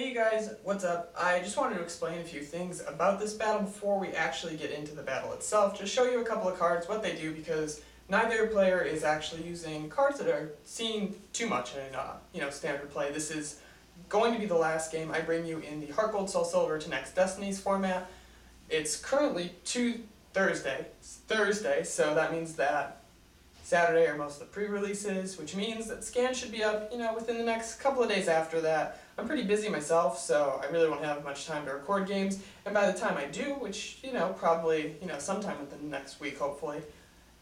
Hey you guys, what's up? I just wanted to explain a few things about this battle before we actually get into the battle itself. Just show you a couple of cards, what they do, because neither player is actually using cards that are seen too much in standard play. This is going to be the last game I bring you in the Heart Gold Soul Silver to Next Destinies format. It's currently Thursday, so that means that Saturday are most of the pre-releases, which means that scans should be up, within the next couple of days after that. I'm pretty busy myself, so I really won't have much time to record games, and by the time I do, which, probably, sometime within the next week, hopefully,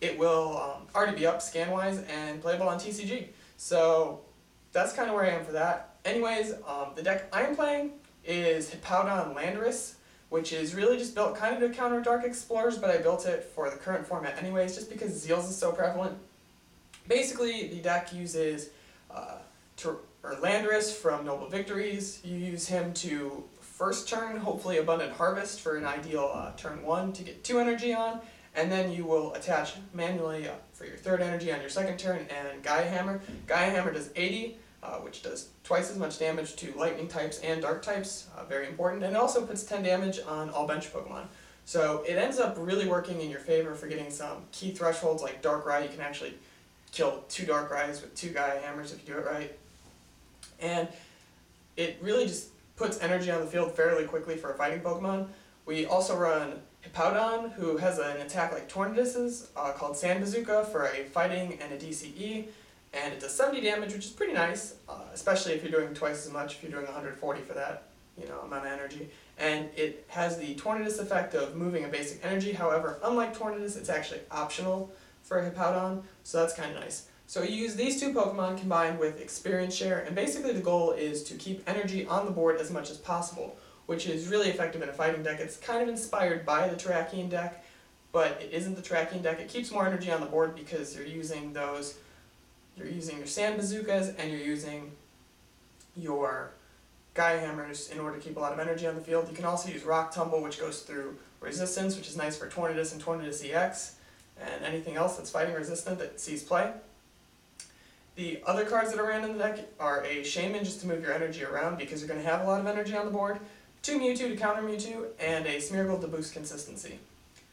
it will already be up scan-wise and playable on TCG. So that's kind of where I am for that. Anyways, the deck I am playing is Hippowdon Landorus, which is really just built kind of to counter Dark Explorers, but I built it for the current format anyways, just because Zeals is so prevalent. Basically, the deck uses Landorus from Noble Victories. You use him to first turn, hopefully Abundant Harvest for an ideal turn 1 to get 2 energy on, and then you will attach manually for your 3rd energy on your 2nd turn, and Gaia Hammer. Gaia Hammer does 80, which does twice as much damage to lightning types and dark types, very important, and it also puts 10 damage on all bench Pokemon. So it ends up really working in your favor for getting some key thresholds like Darkrai. You can actually kill 2 Darkrai's with 2 Gaia Hammers if you do it right. And it really just puts energy on the field fairly quickly for a fighting Pokemon. We also run Hippowdon, who has an attack like Tornadus's, called Sand Bazooka for a fighting and a DCE. And it does 70 damage, which is pretty nice, especially if you're doing twice as much, if you're doing 140 for that, amount of energy. And it has the Tornadus effect of moving a basic energy. However, unlike Tornadus, it's actually optional for Hippowdon, so that's kind of nice. So you use these 2 Pokemon combined with Experience Share, and basically the goal is to keep energy on the board as much as possible, which is really effective in a fighting deck. It's kind of inspired by the Terrakion deck, but it isn't the Terrakion deck. It keeps more energy on the board because you're using your Sand Bazookas and you're using your Gaia Hammers in order to keep a lot of energy on the field. You can also use Rock Tumble, which goes through resistance, which is nice for Tornadus and Tornadus EX, and anything else that's fighting resistant that sees play. The other cards that are ran in the deck are a Shaman just to move your energy around because you're going to have a lot of energy on the board, 2 Mewtwo to counter Mewtwo, and a Smeargle to boost consistency.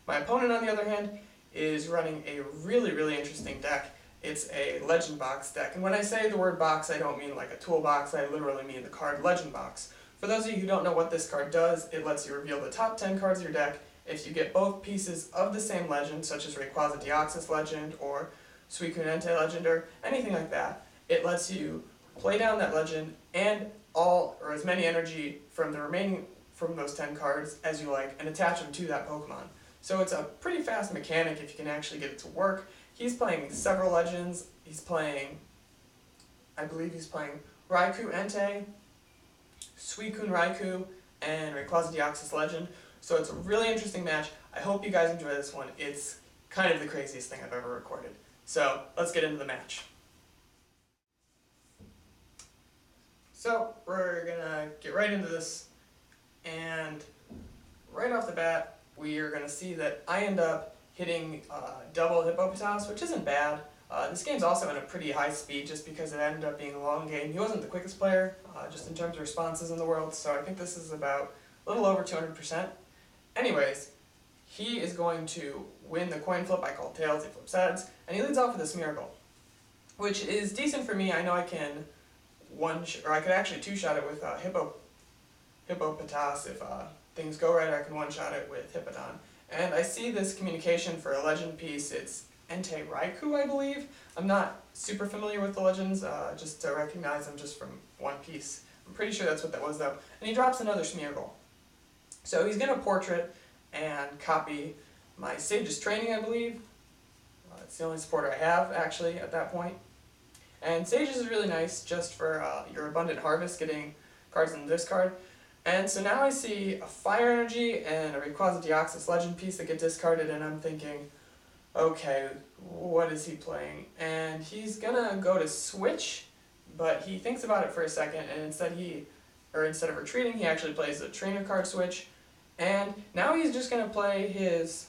My opponent, on the other hand, is running a really, really interesting deck. It's a Legend Box deck, and when I say the word box, I don't mean like a toolbox, I literally mean the card Legend Box. For those of you who don't know what this card does, it lets you reveal the top 10 cards of your deck if you get both pieces of the same legend, such as Rayquaza Deoxys legend, or Suicune Entei legend, or anything like that. It lets you play down that legend and as many energy from those 10 cards as you like, and attach them to that Pokemon. So it's a pretty fast mechanic if you can actually get it to work. He's playing several legends. I believe he's playing Raikou Entei, Suicune Raikou, and Rayquaza Deoxys legend. So it's a really interesting match. I hope you guys enjoy this one. It's kind of the craziest thing I've ever recorded. So let's get into the match. So we're gonna get right into this, and right off the bat, we are gonna see that I end up hitting double Hippopotas, which isn't bad. This game's also in a pretty high speed just because it ended up being a long game. He wasn't the quickest player, just in terms of responses in the world, so I think this is about a little over 200%. Anyways, he is going to win the coin flip. I call tails, he flips heads, and he leads off with a Smeargle, which is decent for me. I know I can I could actually 2-shot it with Hippopotas. If things go right, I can 1-shot it with Hippowdon. And I see this communication for a legend piece. It's Entei Raikou, I believe. I'm not super familiar with the legends, just to recognize them just from one piece. I'm pretty sure that's what that was though. And he drops another Smeargle. So he's going to portrait and copy my Sage's Training, I believe. It's the only supporter I have, actually, at that point. And Sage's is really nice just for your Abundant Harvest, getting cards in the discard. And so now I see a Fire Energy and a Rayquaza Deoxys legend piece that get discarded, and I'm thinking, okay, what is he playing? And he's gonna go to switch, but he thinks about it for a second, and instead of retreating, he actually plays a trainer card switch. And now he's just gonna play his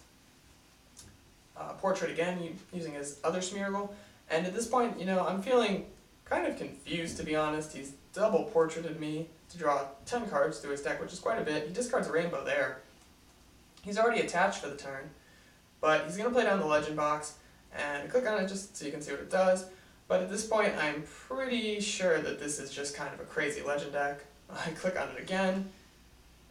portrait again, using his other Smeargle. And at this point, I'm feeling kind of confused, to be honest. He's double portraited me to draw 10 cards through his deck, which is quite a bit. He discards a rainbow there. He's already attached for the turn, but he's going to play down the legend box, and click on it just so you can see what it does. But at this point, I'm pretty sure that this is just kind of a crazy legend deck. I click on it again,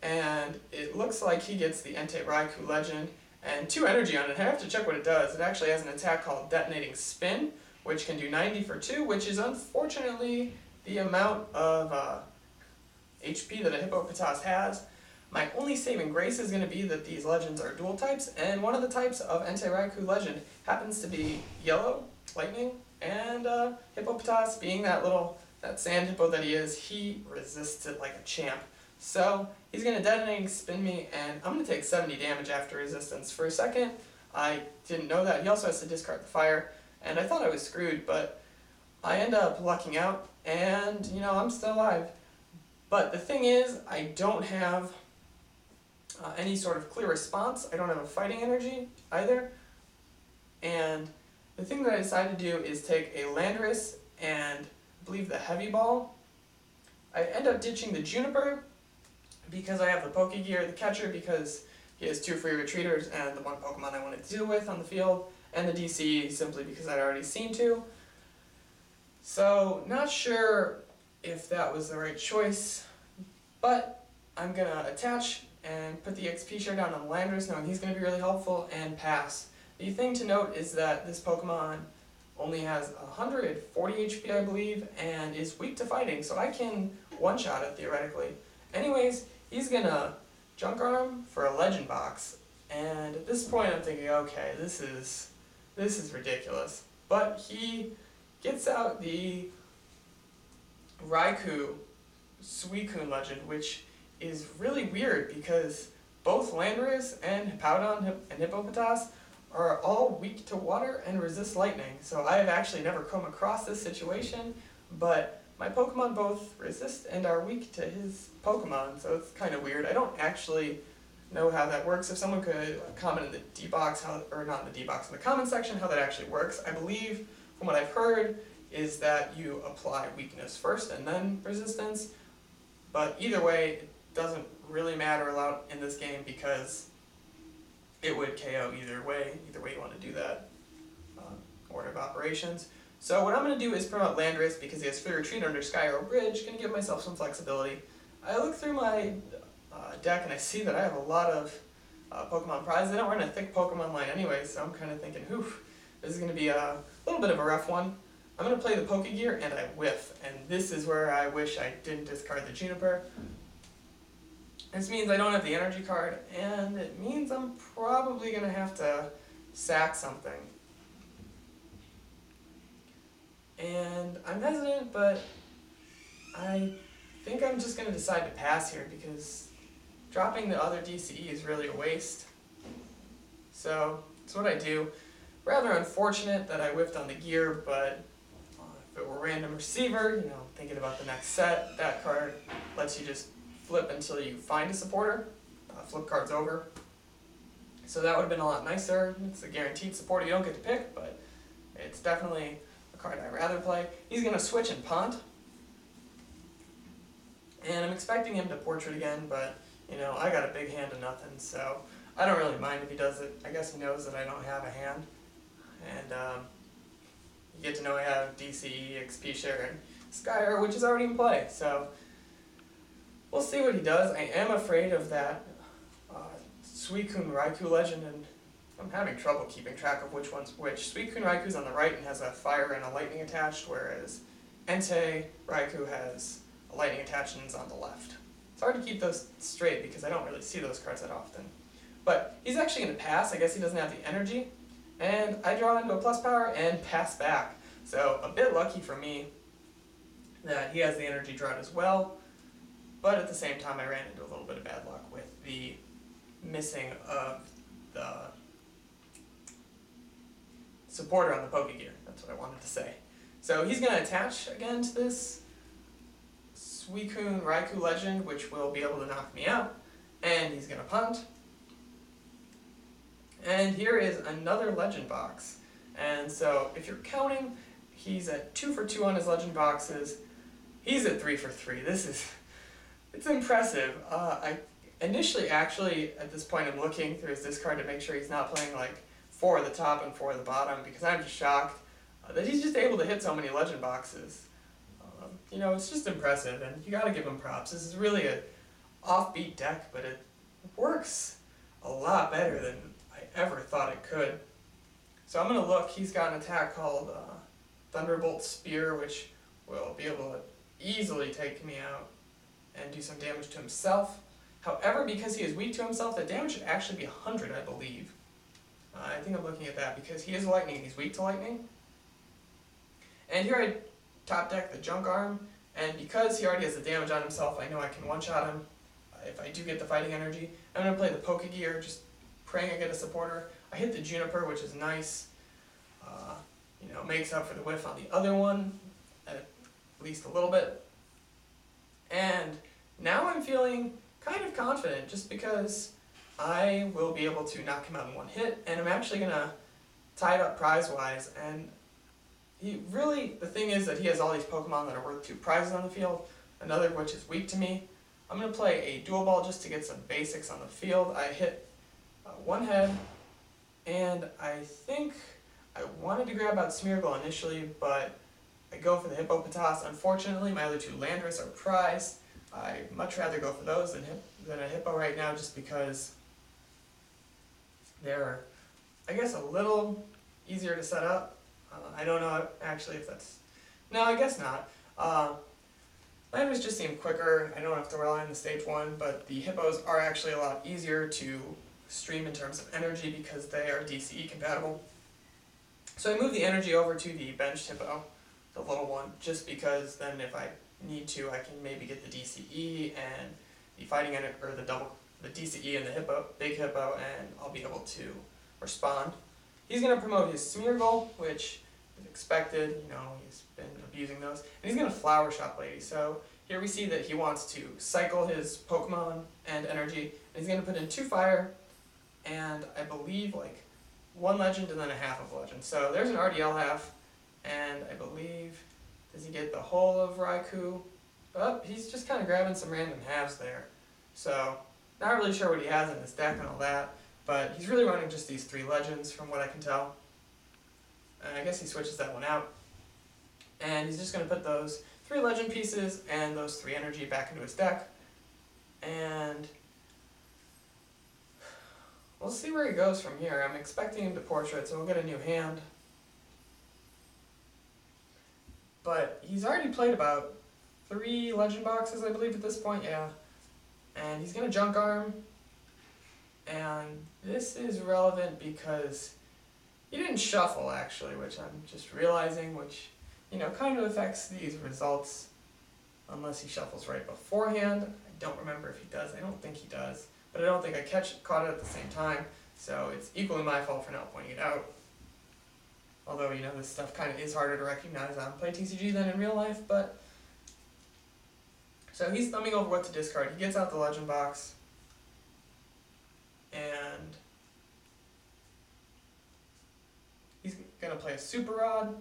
and it looks like he gets the Entei Raikou legend and 2 energy on it. I have to check what it does. It actually has an attack called Detonating Spin, which can do 90 for 2, which is unfortunately the amount of HP that a Hippowdon has. My only saving grace is going to be that these legends are dual types, and one of the types of Entei Raikou legend happens to be yellow, lightning, and Hippowdon, being that sand hippo that he is, he resists it like a champ. So he's going to Detonating Spin me, and I'm going to take 70 damage after resistance. For a second, I didn't know that. He also has to discard the fire, and I thought I was screwed, but I end up lucking out, and I'm still alive. But the thing is, I don't have any sort of clear response. I don't have a fighting energy either. And the thing that I decided to do is take a Landorus and I believe the Heavy Ball. I end up ditching the Juniper because I have the Pokegear, the Catcher because he has 2 free retreaters and the one Pokemon I wanted to deal with on the field, and the DC simply because I'd already seen to. So, not sure if that was the right choice, but I'm going to attach and put the XP share down on Landorus, knowing he's going to be really helpful, and pass. The thing to note is that this Pokemon only has 140 HP, I believe, and is weak to fighting, so I can one-shot it, theoretically. Anyways, he's going to Junk Arm for a Legend Box, and at this point I'm thinking, okay, this is ridiculous. But he gets out the Raikou Suicune Legend, which is really weird because both Landorus and Hippowdon and Hippowdon are all weak to water and resist lightning. So I have actually never come across this situation, but my Pokemon both resist and are weak to his Pokemon, so it's kind of weird. I don't actually know how that works. If someone could comment in the D-Box, or not in the D-Box, in the comment section, how that actually works. I believe, from what I've heard, is that you apply weakness first and then resistance, but either way, it doesn't really matter a lot in this game because it would KO either way you want to do that order of operations. So what I'm going to do is promote Landorus because he has free retreat under Sky Arrow Bridge, going to give myself some flexibility. I look through my deck and I see that I have a lot of Pokemon prizes. I don't run a thick Pokemon line anyway, so I'm kind of thinking, this is going to be a little bit of a rough one. I'm going to play the Pokegear and I whiff, and this is where I wish I didn't discard the Juniper. This means I don't have the energy card, and it means I'm probably going to have to sack something. And I'm hesitant, but I think I'm just going to decide to pass here because dropping the other DCE is really a waste. So that's what I do. Rather unfortunate that I whiffed on the gear, but if it were random receiver, thinking about the next set, that card lets you just flip until you find a supporter. Flip cards over. So that would have been a lot nicer. It's a guaranteed supporter you don't get to pick, but it's definitely a card I'd rather play. He's going to switch and punt. And I'm expecting him to portrait again, but I got a big hand of nothing, so I don't really mind if he does it. I guess he knows that I don't have a hand. And you get to know I have DCE, XP share, and Skyer, which is already in play. So we'll see what he does. I am afraid of that Suicune Raikou legend, and I'm having trouble keeping track of which one's which. Suicune Raiku's on the right and has a fire and a lightning attached, whereas Entei Raikou has a lightning attached and is on the left. It's hard to keep those straight because I don't really see those cards that often. But he's actually going to pass. I guess he doesn't have the energy. And I draw into a plus power and pass back. So a bit lucky for me that he has the energy drought as well. But at the same time, I ran into a little bit of bad luck with the missing of the supporter on the Pokegear. That's what I wanted to say. So he's going to attach again to this Suicune Raikou legend, which will be able to knock me out. And he's going to punt. And here is another legend box. And so if you're counting, he's at 2 for 2 on his legend boxes. He's at 3 for 3. It's impressive. I initially, actually, at this point, I'm looking through his discard to make sure he's not playing like 4 at the top and 4 at the bottom, because I'm just shocked that he's just able to hit so many legend boxes. You know, it's just impressive, and you gotta give him props. This is really a offbeat deck, but it works a lot better than I ever thought it could. So I'm gonna look. He's got an attack called Thunderbolt Spear, which will be able to easily take me out and do some damage to himself. However, because he is weak to himself, the damage should actually be 100, I believe. I think I'm looking at that because he is lightning, he's weak to lightning. And here I top deck the Junk Arm, and because he already has the damage on himself, I know I can one-shot him if I do get the fighting energy. I'm going to play the Pokegear, just praying I get a supporter. I hit the Juniper, which is nice. You know, makes up for the whiff on the other one, at least a little bit. And now I'm feeling kind of confident, just because I will be able to knock him out in one hit, and I'm actually going to tie it up prize-wise. And the thing is that he has all these Pokemon that are worth 2 prizes on the field, another of which is weak to me. I'm going to play a Dual Ball just to get some basics on the field. I hit one head, and I think I wanted to grab out Smeargle initially, but I go for the Hippopotas. Unfortunately, my other 2 Landorus are prized. I'd much rather go for those than a Hippo right now, just because they're, I guess, a little easier to set up. I don't know actually if that's... No, I guess not. Landorus just seem quicker. I don't have to rely on the stage 1, but the Hippos are actually a lot easier to stream in terms of energy because they are DCE compatible. So I move the energy over to the benched Hippo, the little one, just because then if I need to, I can maybe get the DCE and the fighting energy, or the DCE and the big Hippo, and I'll be able to respond. He's going to promote his Smeargle, which is expected. You know, he's been abusing those. And he's going to Flower Shop Lady. So here we see that he wants to cycle his Pokemon and energy. And he's going to put in 2 fire, and I believe like 1 legend and then a half of legend. So there's an RDL half, and I believe, does he get the whole of Raikou? Oh, he's just kind of grabbing some random halves there. So not really sure what he has in his deck and all that. But he's really running just these 3 legends from what I can tell. And I guess he switches that one out. And he's just going to put those 3 legend pieces and those 3 energy back into his deck. And we'll see where he goes from here. I'm expecting him to Portrait, so we'll get a new hand. But he's already played about 3 legend boxes, I believe, at this point, yeah. And he's going to Junk Arm. And this is relevant because he didn't shuffle, actually, which I'm just realizing, which, you know, kind of affects these results unless he shuffles right beforehand. I don't remember if he does. I don't think he does. But I don't think I caught it at the same time, so it's equally my fault for not pointing it out. Although, you know, this stuff kind of is harder to recognize on PlayTCG than in real life, but... So he's thumbing over what to discard. He gets out the legend box. And he's going to play a Super Rod.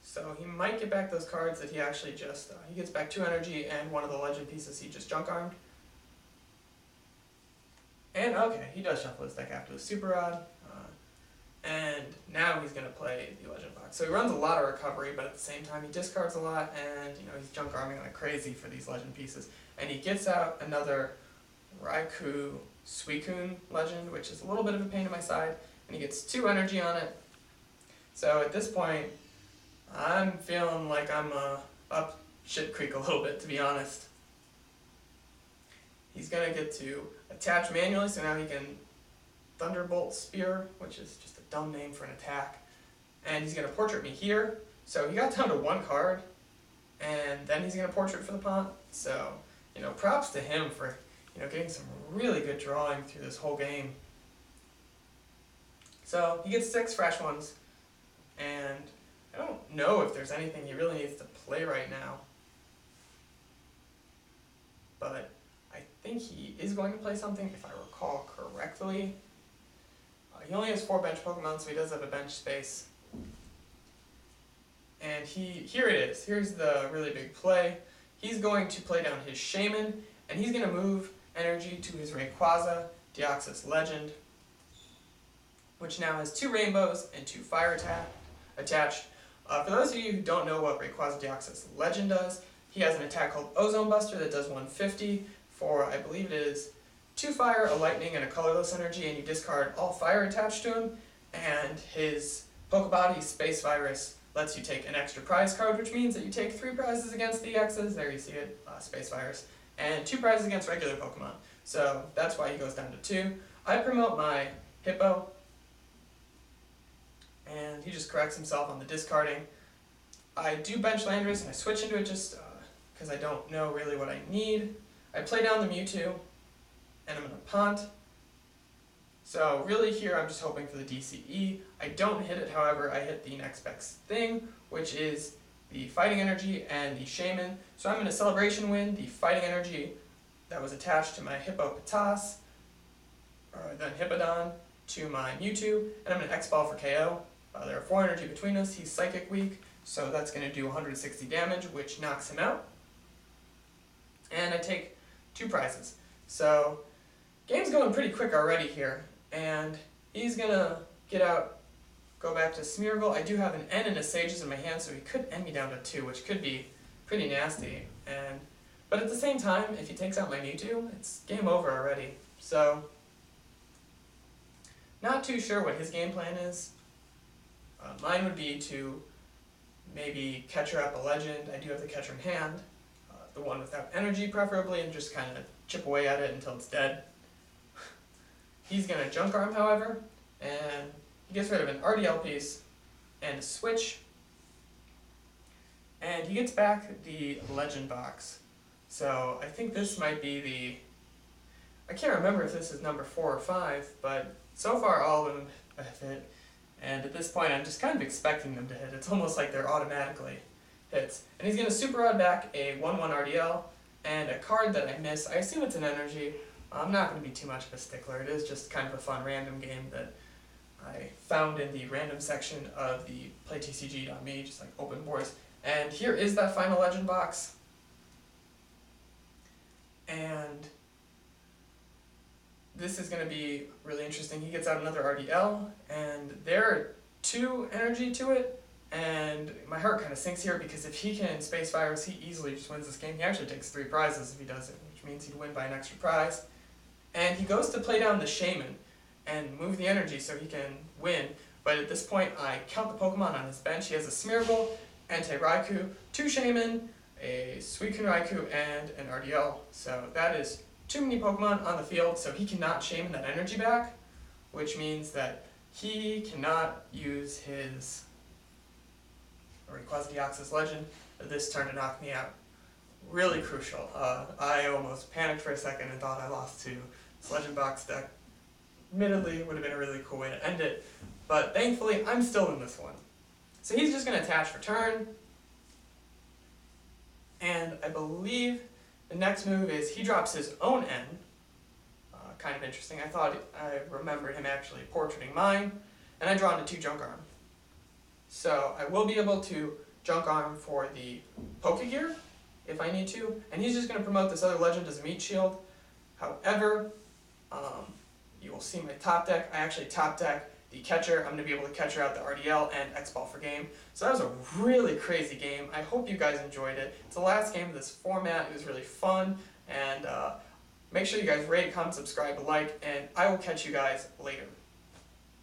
So he might get back those cards that he actually just... he gets back 2 energy and 1 of the legend pieces he just Junk Armed. And okay, he does shuffle his deck after the Super Rod. And now he's going to play the legend box. So he runs a lot of recovery, but at the same time he discards a lot, and you know he's Junk Arming like crazy for these legend pieces. And he gets out another Raikou Suicune legend, which is a little bit of a pain in my side, and he gets 2 energy on it. So at this point, I'm feeling like I'm up shit creek a little bit, to be honest. He's going to get to attach manually, so now he can Thunderbolt Spear, which is just a dumb name for an attack. And he's going to Portrait me here, so he got down to 1 card, and then he's going to Portrait for the Pont. So, you know, props to him for, you know, getting some really good drawing through this whole game. So he gets 6 fresh ones, and I don't know if there's anything he really needs to play right now. But I think he is going to play something, if I recall correctly. He only has 4 bench Pokemon, so he does have a bench space. And here it is. Here's the really big play. He's going to play down his Shaman, and he's going to move energy to his Rayquaza Deoxys Legend, which now has 2 rainbows and 2 fire attached. For those of you who don't know what Rayquaza Deoxys Legend does, he has an attack called Ozone Buster that does 150 for, I believe it is, 2 fire, a lightning, and a colorless energy, and you discard all fire attached to him. And his Pokebody Space Virus lets you take an extra prize card, which means that you take 3 prizes against the EXs, there you see it, Space Virus, and 2 prizes against regular Pokemon. So that's why he goes down to 2. I promote my Hippo, and he just corrects himself on the discarding. I do bench Landorus, and I switch into it just because I don't know really what I need. I play down the Mewtwo, and I'm going to punt. So really here I'm just hoping for the DCE. I don't hit it, however, I hit the next best thing, which is the Fighting Energy and the Shaman. So I'm going to Celebration Wind the Fighting Energy that was attached to my Hippopotas, or then Hippowdon, to my Mewtwo, and I'm going to X-Ball for KO. There are 4 energy between us, he's Psychic Weak, so that's going to do 160 damage, which knocks him out. And I take 2 prizes. So, game's going pretty quick already here, and he's going to get out, go back to Smeargle. I do have an N and a Sages in my hand, so he could end me down to 2, which could be pretty nasty. But at the same time, if he takes out my Mewtwo, it's game over already. So, not too sure what his game plan is. Mine would be to maybe Catcher up a Legend. I do have the Catcher in hand, the one without energy preferably, and just kind of chip away at it until it's dead. He's going to Junk Arm, however, and he gets rid of an RDL piece and a switch, and he gets back the Legend box. So I think this might be the, I can't remember if this is number 4 or 5, but so far all of them have hit. And at this point, I'm just kind of expecting them to hit. It's almost like they're automatically hits. And he's going to Super Rod back a 1/1 RDL and a card that I miss. I assume it's an energy. I'm not going to be too much of a stickler. It is just kind of a fun random game that I found in the random section of the PlayTCG.me, just like open boards. And here is that final Legend box. And this is going to be really interesting. He gets out another RDL, and there are 2 energy to it, and my heart kind of sinks here because if he can Space Virus, he easily just wins this game. He actually takes 3 prizes if he does it, which means he'd win by an extra prize. And he goes to play down the Shaman and move the energy so he can win, but at this point I count the Pokemon on his bench. He has a Smeargle, Entei-Raikou, 2 Shaman, a Suicune Raikou, and an RDL. So that is too many Pokemon on the field, so he cannot Shaman that energy back, which means that he cannot use his Rayquaza Deoxys Legend this turn to knock me out. Really crucial. I almost panicked for a second and thought I lost to this Legend box deck. Admittedly, it would have been a really cool way to end it, but thankfully I'm still in this one. So he's just going to attach for turn, and I believe the next move is he drops his own N. Kind of interesting. I thought I remembered him actually portraiting mine, and I draw into 2 Junk Arm. So I will be able to Junk Arm for the Pokegear if I need to, and he's just going to promote this other Legend as a Meat Shield. However, you will see my top deck. I actually top deck the Catcher. I'm going to be able to Catcher out the RDL and X-Ball for game. So that was a really crazy game. I hope you guys enjoyed it. It's the last game of this format. It was really fun, and make sure you guys rate, comment, subscribe, like, and I will catch you guys later.